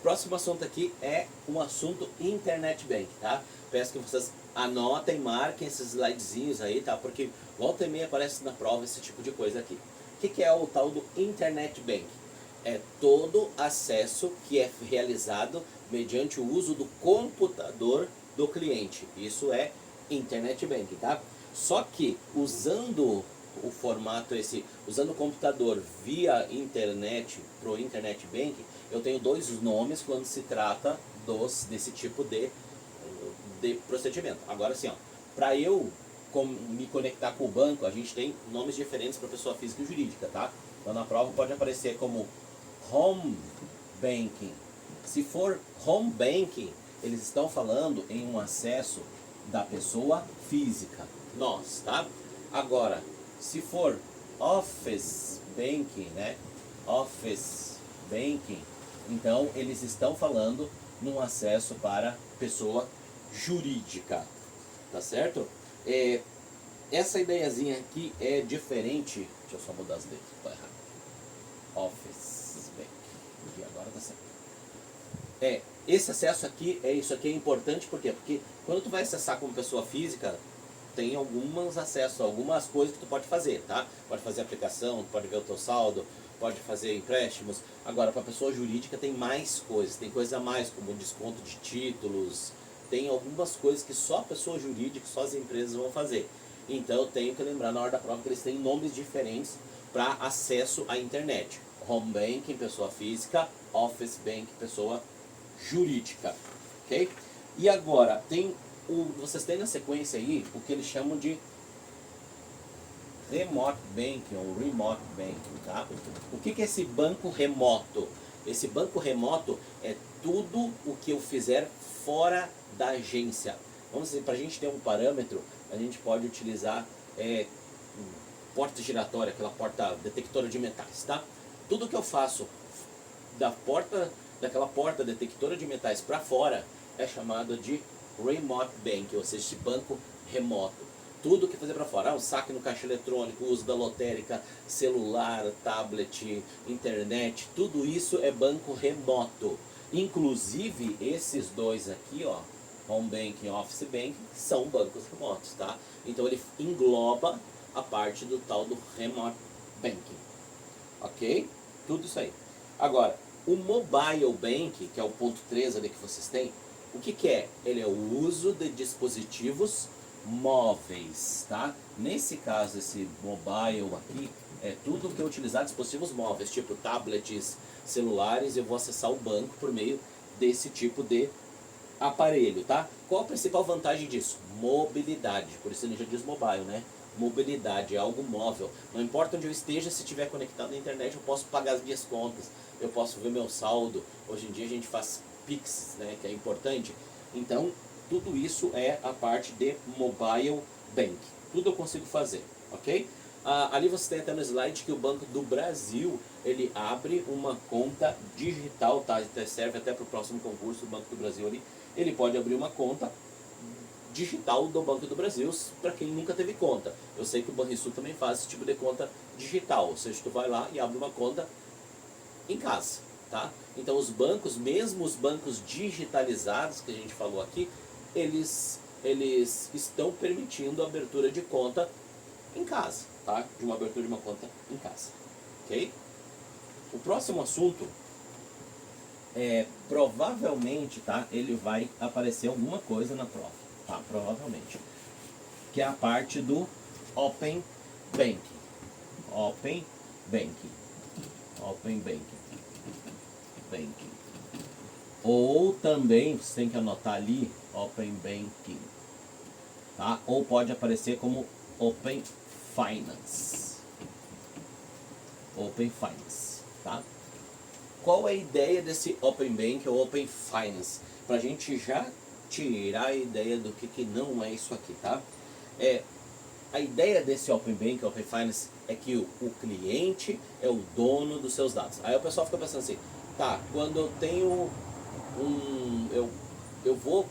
Próximo assunto aqui é um assunto Internet Bank, tá? Peço que vocês anotem, marquem esses slidezinhos aí, tá? Porque volta e meia aparece na prova esse tipo de coisa aqui. O que é o tal do Internet Bank? É todo acesso que é realizado mediante o uso do computador do cliente. Isso é Internet Bank, tá? Só que usando o formato usando o computador via internet pro Internet Bank, eu tenho dois nomes quando se trata desse tipo de procedimento. Agora sim, para eu me conectar com o banco, a gente tem nomes diferentes para pessoa física e jurídica, tá? Então na prova pode aparecer como Home Banking. Se for Home Banking, eles estão falando em um acesso da pessoa física, nós, tá? Agora, se for Office Banking, né? Office Banking, então eles estão falando num acesso para pessoa jurídica, tá certo? Essa ideiazinha aqui é diferente. Deixa eu só mudar as letras, tá errado. Office Bank. Aqui agora tá certo. Esse acesso aqui, isso aqui é importante, por quê? Porque quando tu vai acessar como pessoa física, tem alguns acessos, algumas coisas que tu pode fazer, tá? Pode fazer aplicação, pode ver o teu saldo, pode fazer empréstimos. Agora, para pessoa jurídica tem mais coisas, tem coisa a mais, como desconto de títulos, tem algumas coisas que só a pessoa jurídica, só as empresas vão fazer. Então eu tenho que lembrar na hora da prova que eles têm nomes diferentes para acesso à internet. Home Banking, pessoa física, Office Bank, pessoa jurídica, ok? E agora, vocês têm na sequência aí o que eles chamam de Remote Banking ou Remote Banking, tá? O que é esse banco remoto? Esse banco remoto é tudo o que eu fizer fora da agência. Vamos dizer, para a gente ter um parâmetro, a gente pode utilizar porta giratória, aquela porta detectora de metais, tá? Tudo que eu faço daquela porta detectora de metais para fora é chamado de Remote Bank, ou seja, esse banco remoto. Tudo que fazer para fora, o saque no caixa eletrônico, o uso da lotérica, celular, tablet, internet, tudo isso é banco remoto. Inclusive esses dois aqui, ó, Home Banking e Office Banking, são bancos remotos, tá? Então ele engloba a parte do tal do Remote Banking, ok? Tudo isso aí. Agora, o Mobile Bank, que é o ponto 3 ali que vocês têm, o que é? Ele é o uso de dispositivos móveis, tá? Nesse caso, esse mobile aqui, é tudo que é utilizar dispositivos móveis, tipo tablets, celulares, eu vou acessar o banco por meio desse tipo de aparelho, tá? Qual a principal vantagem disso? Mobilidade, por isso ele já diz mobile, né? Mobilidade, é algo móvel. Não importa onde eu esteja, se estiver conectado na internet, eu posso pagar as minhas contas, eu posso ver meu saldo. Hoje em dia a gente faz Pix, né, que é importante. Então, tudo isso é a parte de Mobile Bank. Tudo eu consigo fazer, ok? Ali você tem até no slide que o Banco do Brasil, ele abre uma conta digital, tá? Serve até para o próximo concurso, o Banco do Brasil ali. Ele pode abrir uma conta digital do Banco do Brasil para quem nunca teve conta. Eu sei que o Banrisul também faz esse tipo de conta digital, ou seja, tu vai lá e abre uma conta em casa, tá? Então os bancos, mesmo os bancos digitalizados que a gente falou aqui, eles estão permitindo a abertura de conta em casa, tá? De uma abertura de uma conta em casa, ok? O próximo assunto provavelmente, tá? Ele vai aparecer alguma coisa na prova, tá? Provavelmente, que é a parte do Open Banking, Open Banking, Open Banking, Banking. Ou também você tem que anotar ali Open Banking, tá? Ou pode aparecer como Open Finance, Open Finance, tá? Qual é a ideia desse Open Bank ou Open Finance? Para a gente já tirar a ideia do que não é isso aqui, tá? A ideia desse Open Bank, Open Finance, é que o cliente é o dono dos seus dados. Aí o pessoal fica pensando assim, tá, quando eu tenho eu vou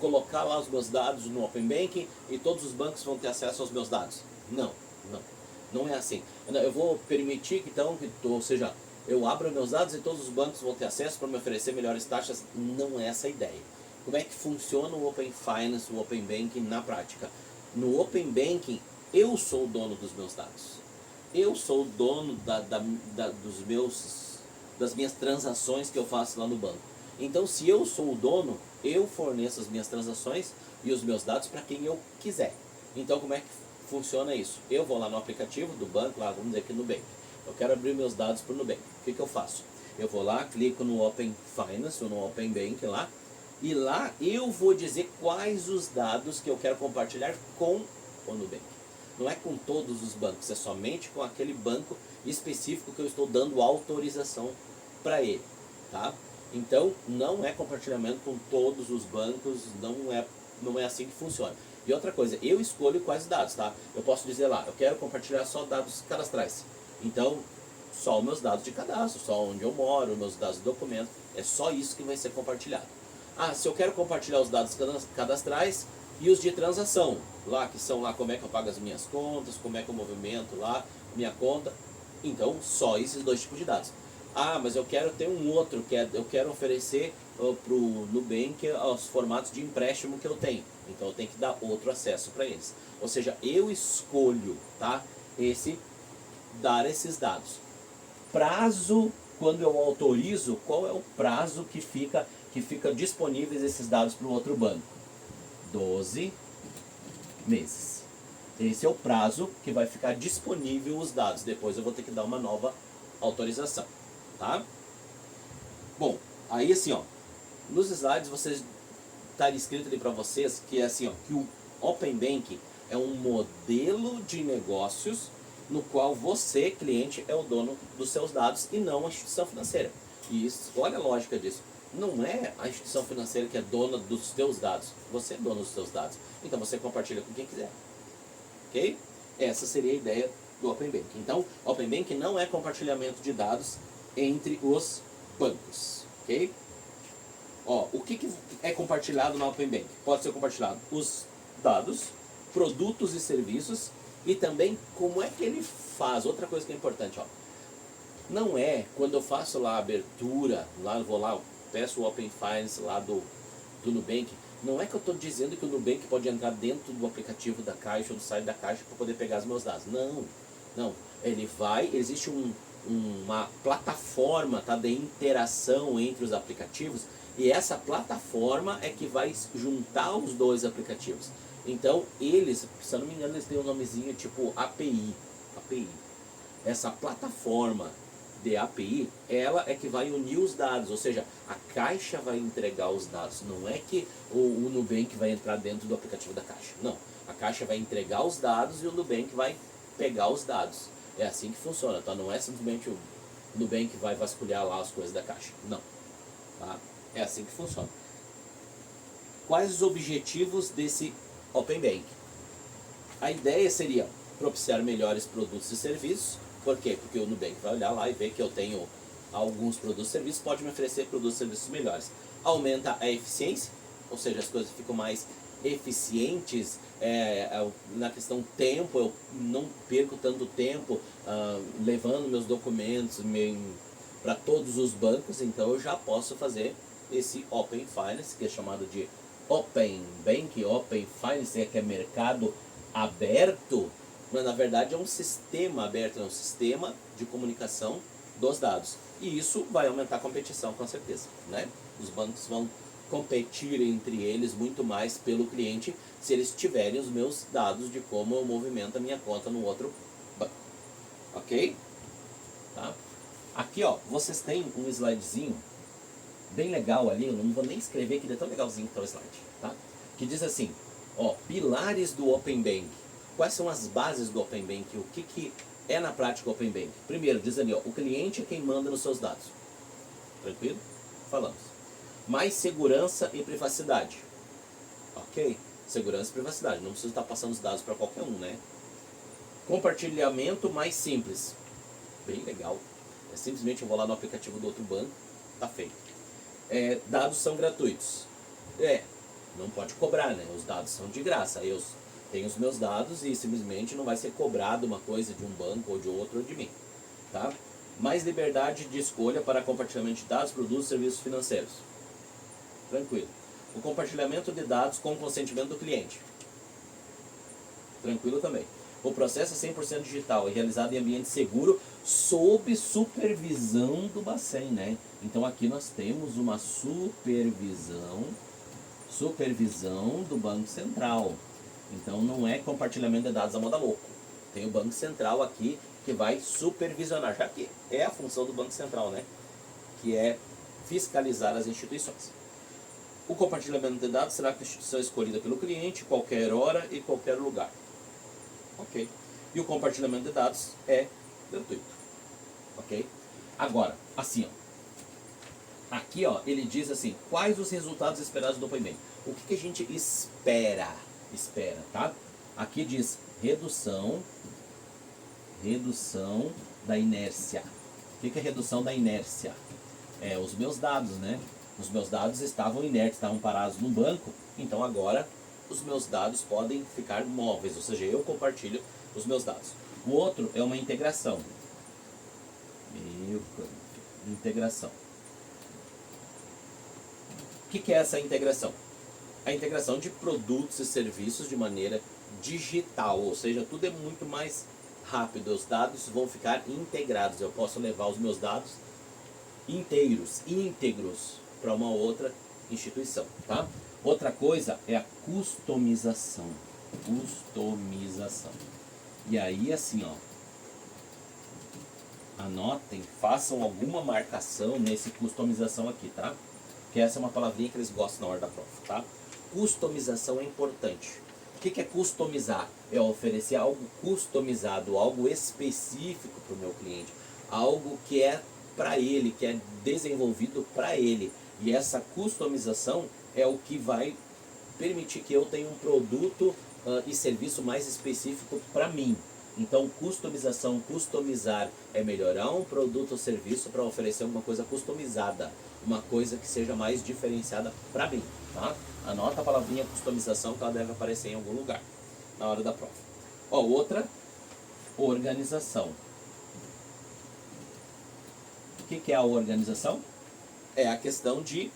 colocar lá os meus dados no Open Banking e todos os bancos vão ter acesso aos meus dados. Não é assim. Eu vou permitir que, então, ou seja, eu abro meus dados e todos os bancos vão ter acesso para me oferecer melhores taxas. Não é essa a ideia. Como é que funciona o Open Finance, o Open Banking na prática? No Open Banking, eu sou o dono dos meus dados. Eu sou o dono das minhas transações que eu faço lá no banco. Então, se eu sou o dono, eu forneço as minhas transações e os meus dados para quem eu quiser. Então, como é que funciona isso? Eu vou lá no aplicativo do banco, lá, vamos dizer aqui no Nubank. Eu quero abrir meus dados para o Nubank. O que eu faço? Eu vou lá, clico no Open Finance ou no Open Bank lá, e lá eu vou dizer quais os dados que eu quero compartilhar com o Nubank. Não é com todos os bancos, é somente com aquele banco específico que eu estou dando autorização para ele, tá? Então, não é compartilhamento com todos os bancos, não é assim que funciona. E outra coisa, eu escolho quais dados, tá? Eu posso dizer lá, eu quero compartilhar só dados cadastrais. Então, só os meus dados de cadastro, só onde eu moro, meus dados de documento, é só isso que vai ser compartilhado. Ah, se eu quero compartilhar os dados cadastrais e os de transação, lá que são lá como é que eu pago as minhas contas, como é que eu movimento lá, minha conta, então só esses dois tipos de dados. Ah, mas eu quero ter um outro, eu quero oferecer para o Nubank os formatos de empréstimo que eu tenho. Então eu tenho que dar outro acesso para eles. Ou seja, eu escolho, tá, dar esses dados. Prazo, quando eu autorizo, qual é o prazo que fica disponíveis esses dados para o outro banco? 12 meses. Esse é o prazo que vai ficar disponível os dados. Depois eu vou ter que dar uma nova autorização, tá? Bom, aí assim, ó, nos slides vocês tá escrito ali para vocês que é assim, ó, que o Open Banking é um modelo de negócios no qual você, cliente, é o dono dos seus dados e não a instituição financeira. E isso, olha a lógica disso. Não é a instituição financeira que é dona dos seus dados. Você é dono dos seus dados. Então você compartilha com quem quiser. Ok? Essa seria a ideia do Open Banking. Então, Open Banking não é compartilhamento de dados entre os bancos. Ok? Ó, o que é compartilhado no Open Banking? Pode ser compartilhado os dados, produtos e serviços e também como é que ele faz. Outra coisa que é importante, ó. Não é quando eu faço lá a abertura, lá eu vou lá, eu peço o Open Finance lá do Nubank, não é que eu estou dizendo que o Nubank pode entrar dentro do aplicativo da Caixa ou do site da Caixa para poder pegar os meus dados. Não, não. Existe uma plataforma, tá, de interação entre os aplicativos e essa plataforma é que vai juntar os dois aplicativos. Então eles, se eu não me engano, eles têm um nomezinho tipo API. Essa plataforma de API, ela é que vai unir os dados, ou seja, a Caixa vai entregar os dados, não é que o Nubank vai entrar dentro do aplicativo da Caixa, não. A Caixa vai entregar os dados e o Nubank vai pegar os dados. É assim que funciona, tá? Não é simplesmente o Nubank vai vasculhar lá as coisas da Caixa, não. Tá? É assim que funciona. Quais os objetivos desse Open Banking? A ideia seria propiciar melhores produtos e serviços. Por quê? Porque o Nubank vai olhar lá e ver que eu tenho alguns produtos e serviços, pode me oferecer produtos e serviços melhores. Aumenta a eficiência, ou seja, as coisas ficam mais eficientes na questão tempo, eu não perco tanto tempo levando meus documentos para todos os bancos, então eu já posso fazer esse Open Finance, que é chamado de Open Banking, Open Finance, que é mercado aberto, mas na verdade é um sistema aberto, é um sistema de comunicação dos dados. E isso vai aumentar a competição, com certeza, né? Os bancos vão competir entre eles muito mais pelo cliente se eles tiverem os meus dados de como eu movimento a minha conta no outro banco. Ok? Tá? Aqui, ó, vocês têm um slidezinho bem legal ali, eu não vou nem escrever que é tão legalzinho que tá o slide, tá? Que diz assim, ó, pilares do Open Banking. Quais são as bases do Open Banking? O que é na prática o Open Banking? Primeiro, diz ali, ó, o cliente é quem manda nos seus dados. Tranquilo? Falamos. Mais segurança e privacidade. Ok? Segurança e privacidade. Não precisa estar passando os dados para qualquer um, né? Compartilhamento mais simples. Bem legal. É simplesmente eu vou lá no aplicativo do outro banco, tá feito. Dados são gratuitos. Não pode cobrar, né? Os dados são de graça. Eu tenho os meus dados e simplesmente não vai ser cobrado uma coisa de um banco ou de outro ou de mim, tá? Mais liberdade de escolha para compartilhamento de dados, produtos e serviços financeiros. Tranquilo. O compartilhamento de dados com consentimento do cliente. Tranquilo também. O processo é 100% digital e realizado em ambiente seguro sob supervisão do Bacen, né? Então aqui nós temos uma supervisão do Banco Central. Então não é compartilhamento de dados à moda louco. Tem o Banco Central aqui que vai supervisionar, já que é a função do Banco Central, né? Que é fiscalizar as instituições. O compartilhamento de dados será com a instituição escolhida pelo cliente, qualquer hora e qualquer lugar. Ok? E o compartilhamento de dados é gratuito. Ok? Agora, assim, ó. Aqui, ó, ele diz assim, quais os resultados esperados do depoimento? O que a gente espera, tá? Aqui diz redução da inércia. O que é redução da inércia? É os meus dados, né? Os meus dados estavam inertes, estavam parados no banco, então agora os meus dados podem ficar móveis, ou seja, eu compartilho os meus dados. O outro é uma integração. Integração. O que é essa integração? A integração de produtos e serviços de maneira digital, ou seja, tudo é muito mais rápido, os dados vão ficar integrados, eu posso levar os meus dados íntegros para uma outra instituição, tá? Outra coisa é a customização. E aí assim, ó, anotem, façam alguma marcação nesse customização aqui, tá? Que essa é uma palavrinha que eles gostam na hora da prova, tá? Customização é importante. O que é customizar? É oferecer algo customizado, algo específico para o meu cliente, algo que é para ele, que é desenvolvido para ele. E essa customização é o que vai permitir que eu tenha um produto e serviço mais específico para mim. Então, customização, customizar é melhorar um produto ou serviço para oferecer uma coisa customizada, uma coisa que seja mais diferenciada para mim, tá? Anota a palavrinha customização que ela deve aparecer em algum lugar na hora da prova. Ó, outra, organização. O que é a organização? É a questão de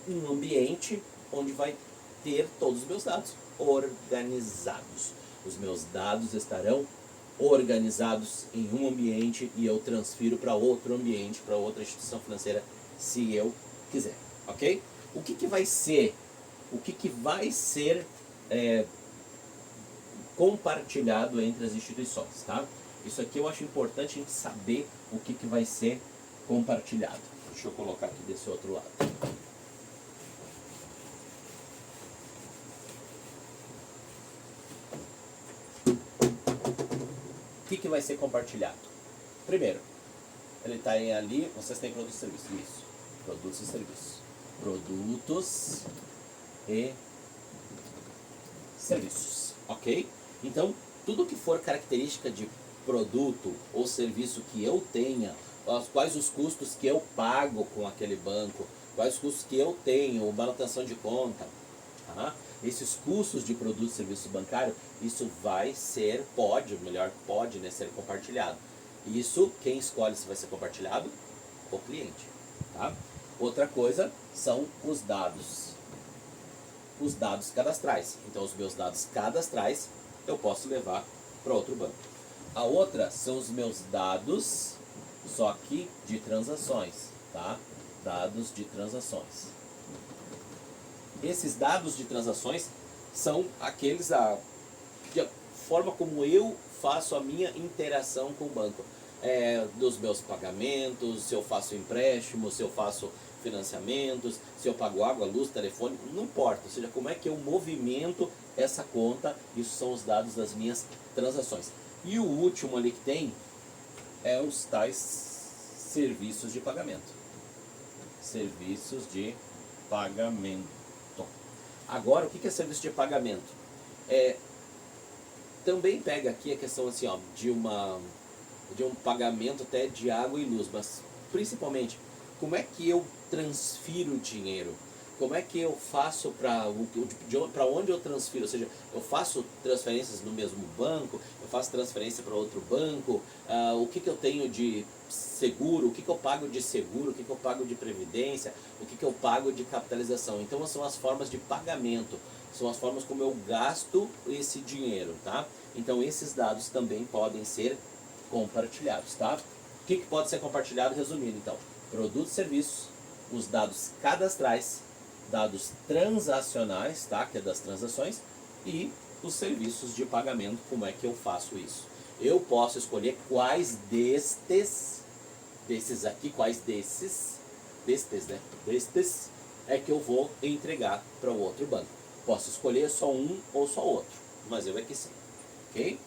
um ambiente onde vai ter todos os meus dados organizados. Os meus dados estarão organizados em um ambiente e eu transfiro para outro ambiente, para outra instituição financeira, se eu quiser, ok? O que vai ser compartilhado entre as instituições, tá? Isso aqui eu acho importante a gente saber o que vai ser compartilhado. Deixa eu colocar aqui desse outro lado. O que vai ser compartilhado? Primeiro, ele está ali, vocês têm produtos e serviços. Isso, produtos e serviços. Produtos e serviços, ok? Então, tudo que for característica de produto ou serviço que eu tenha, quais os custos que eu pago com aquele banco, quais os custos que eu tenho, manutenção de conta, tá? Esses custos de produto e serviço bancário, isso vai ser, pode né, ser compartilhado. Isso, quem escolhe se vai ser compartilhado? O cliente, tá? Outra coisa são os dados cadastrais. Então, os meus dados cadastrais eu posso levar para outro banco. A outra são os meus dados, só que de transações, tá? Dados de transações. Esses dados de transações são aqueles de forma como eu faço a minha interação com o banco. Dos meus pagamentos, se eu faço empréstimo, se eu faço financiamentos, se eu pago água, luz, telefone, não importa. Ou seja, como é que eu movimento essa conta, isso são os dados das minhas transações. E o último ali que tem é os tais serviços de pagamento. Serviços de pagamento. Agora, o que é serviço de pagamento? Também pega aqui a questão assim, ó, de um pagamento até de água e luz, mas principalmente, como é que eu transfiro dinheiro? como é que eu faço para onde eu transfiro? Ou seja, eu faço transferências no mesmo banco, eu faço transferência para outro banco, o que eu tenho de seguro, o que eu pago de seguro, o que eu pago de previdência, o que eu pago de capitalização. Então são as formas de pagamento, são as formas como eu gasto esse dinheiro, tá? Então esses dados também podem ser compartilhados, tá? O que pode ser compartilhado? Resumindo, então, produtos e serviços, os dados cadastrais, dados transacionais, tá? Que é das transações, e os serviços de pagamento, como é que eu faço isso? Eu posso escolher quais desses aqui, destes é que eu vou entregar para o outro banco. Posso escolher só um ou só outro, mas eu é que sei, ok?